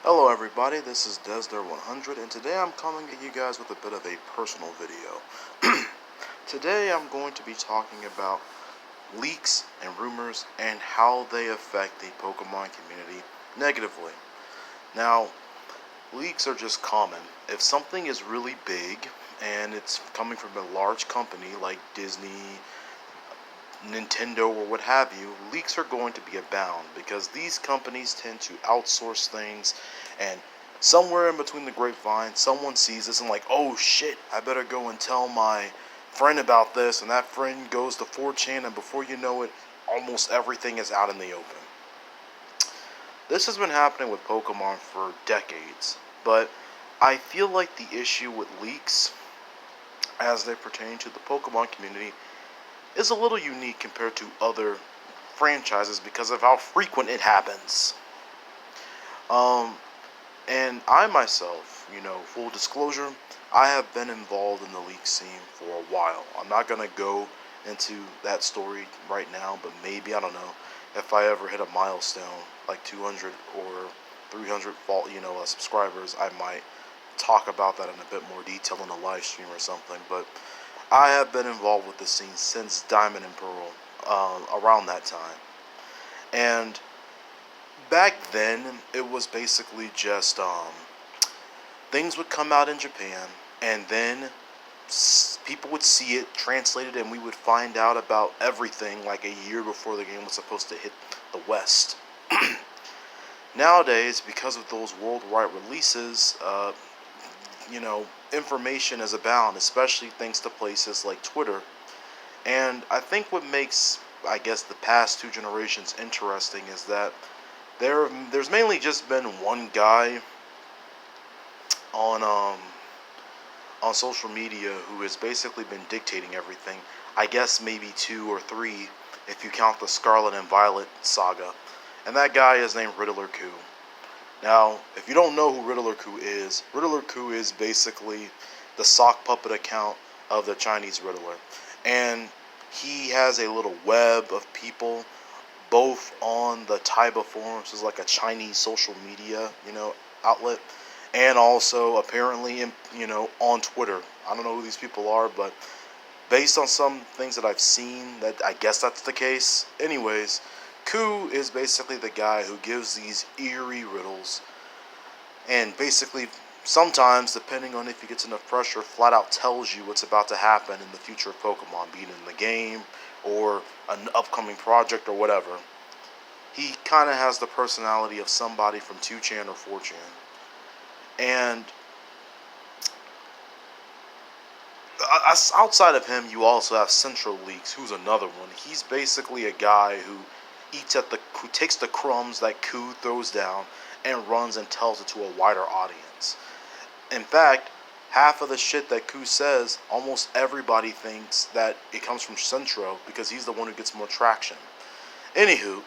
Hello everybody, this is Desder100 and today I'm coming at you guys with a bit of a personal video. Today I'm going to be talking about leaks and rumors and how they affect the Pokemon community negatively. Now, leaks are just common. If something is really big and it's coming from a large company like Disney, Nintendo, or what have you, leaks are going to be abound because these companies tend to outsource things, and somewhere in between the grapevine, someone sees this and like, oh shit, I better go and tell my friend about this, and that friend goes to 4chan, and before you know it, almost everything is out in the open. This has been happening with Pokemon for decades, but I feel like the issue with leaks as they pertain to the Pokemon community is a little unique compared to other franchises because of how frequent it happens. Um, and I myself, full disclosure, I have been involved in the leak scene for a while. I'm not gonna go into that story right now, but maybe, I don't know, if I ever hit a milestone like 200 or 300 subscribers, I might talk about that in a bit more detail in a live stream or something. But I have been involved with the scene since Diamond and Pearl, around that time. And back then, it was basically just things would come out in Japan, and then people would see it translated, and we would find out about everything like a year before the game was supposed to hit the West. Nowadays, because of those worldwide releases, information is abound, especially thanks to places like Twitter. And I think what makes, I guess, the past two generations interesting is that there's mainly just been one guy on on social media who has basically been dictating everything. I guess maybe two or three if you count the Scarlet and Violet saga. And that guy is named Riddler Coup. Now, if you don't know who Riddler Coup is basically the sock puppet account of the Chinese Riddler. And he has a little web of people, both on the Taiba forums, which is like a Chinese social media, outlet, and also apparently, on Twitter. I don't know who these people are, but based on some things that I've seen, that I guess that's the case. Anyways, Coup is basically the guy who gives these eerie riddles, and basically, sometimes, depending on if he gets enough pressure, flat out tells you what's about to happen in the future of Pokemon, be it in the game or an upcoming project or whatever. He kind of has the personality of somebody from 2chan or 4chan. And outside of him, you also have Central Leaks, who's another one. He's basically a guy who who takes the crumbs that Coup throws down and runs and tells it to a wider audience. In fact, half of the shit that Coup says, almost everybody thinks that it comes from Centro because he's the one who gets more traction. Anywho,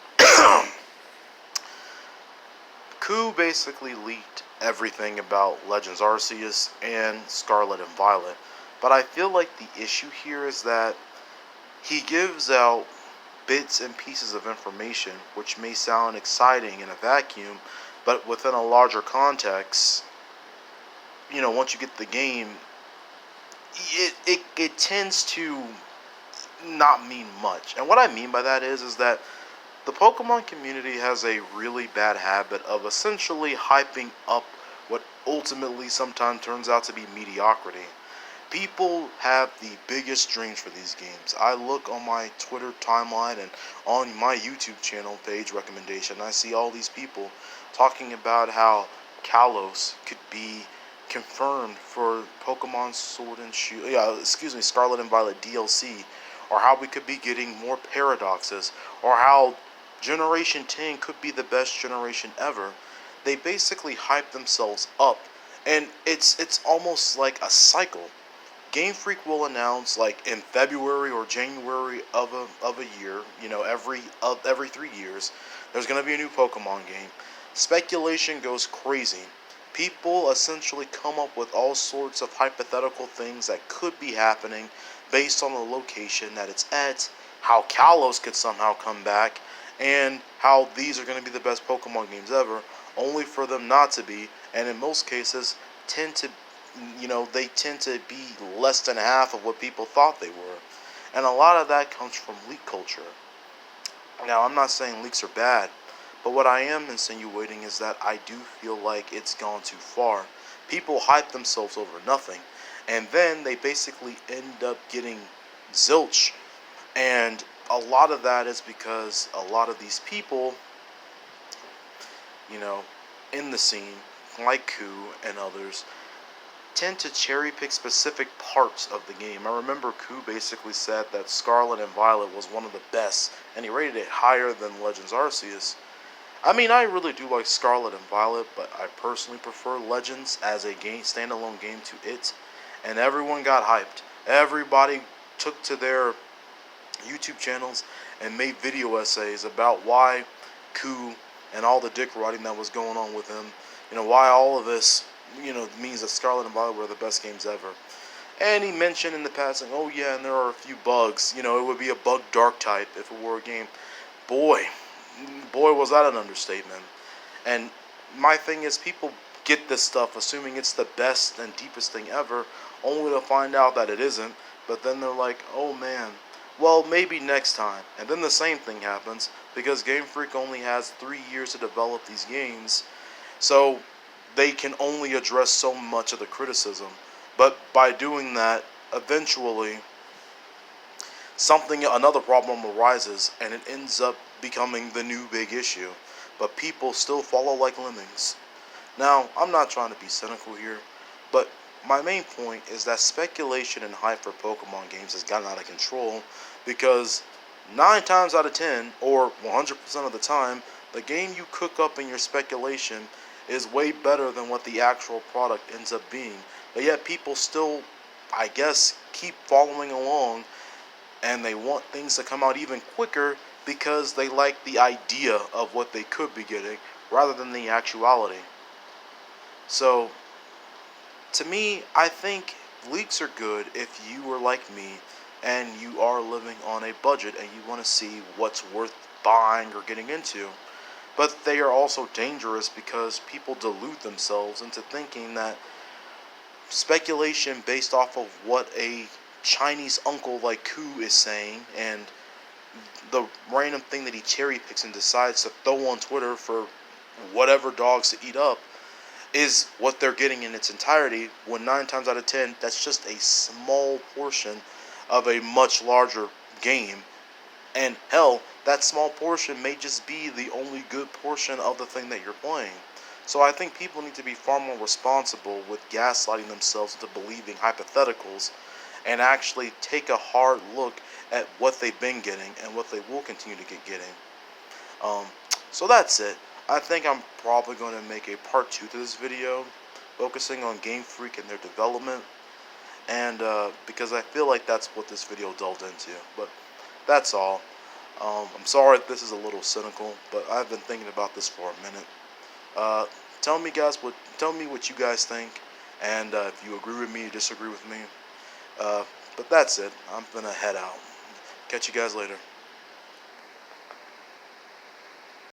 Coup basically leaked everything about Legends Arceus and Scarlet and Violet. But I feel like the issue here is that he gives out bits and pieces of information which may sound exciting in a vacuum, but within a larger context, once you get the game, it tends to not mean much. And what I mean by that is that the Pokemon community has a really bad habit of essentially hyping up what ultimately sometimes turns out to be mediocrity. People have the biggest dreams for these games. I look on my Twitter timeline and on my YouTube channel page recommendation, I see all these people talking about how Kalos could be confirmed for Pokemon Sword and Shield, Scarlet and Violet DLC, or how we could be getting more paradoxes, or how Generation 10 could be the best generation ever. They basically hype themselves up, and it's almost like a cycle. Game Freak will announce like in February or January of a year, every 3 years, there's gonna be a new Pokemon game. Speculation goes crazy. People essentially come up with all sorts of hypothetical things that could be happening based on the location that it's at, how Kalos could somehow come back, and how these are going to be the best Pokemon games ever, only for them not to be, and in most cases they tend to be less than half of what people thought they were. And a lot of that comes from leak culture. Now, I'm not saying leaks are bad, but what I am insinuating is that I do feel like it's gone too far. People hype themselves over nothing, and then they basically end up getting zilch. And a lot of that is because a lot of these people, you know, in the scene, like Koo and others, tend to cherry pick specific parts of the game. I remember Koo basically said that Scarlet and Violet was one of the best, and he rated it higher than Legends Arceus. I mean, I really do like Scarlet and Violet, but I personally prefer Legends as a standalone game to it, and everyone got hyped. Everybody took to their YouTube channels and made video essays about why Koo and all the dick riding that was going on with him, why all of this, means that Scarlet and Violet were the best games ever. And he mentioned in the passing, oh yeah, and there are a few bugs. It would be a bug dark type if it were a game. Boy, was that an understatement. And my thing is, people get this stuff assuming it's the best and deepest thing ever, only to find out that it isn't. But then they're like, oh man, well, maybe next time. And then the same thing happens, because Game Freak only has 3 years to develop these games. So they can only address so much of the criticism. But by doing that, eventually another problem arises, and it ends up becoming the new big issue. But people still follow like lemmings. Now, I'm not trying to be cynical here, but my main point is that speculation and hype for Pokemon games has gotten out of control, because 9 times out of 10, or 100% of the time, the game you cook up in your speculation is way better than what the actual product ends up being. But yet people still, I guess, keep following along, and they want things to come out even quicker because they like the idea of what they could be getting rather than the actuality. So, to me, I think leaks are good if you are like me and you are living on a budget and you want to see what's worth buying or getting into. But they are also dangerous because people delude themselves into thinking that speculation based off of what a Chinese uncle like Koo is saying, and the random thing that he cherry picks and decides to throw on Twitter for whatever dogs to eat up, is what they're getting in its entirety, when 9 times out of 10, that's just a small portion of a much larger game. And hell, that small portion may just be the only good portion of the thing that you're playing. So I think people need to be far more responsible with gaslighting themselves into believing hypotheticals, and actually take a hard look at what they've been getting and what they will continue to get getting. So that's it. I think I'm probably going to make a part 2 to this video, focusing on Game Freak and their development, and because I feel like that's what this video delved into. But that's all. I'm sorry if this is a little cynical, but I've been thinking about this for a minute. Tell me what you guys think, and if you agree with me or disagree with me. But that's it. I'm gonna head out. Catch you guys later.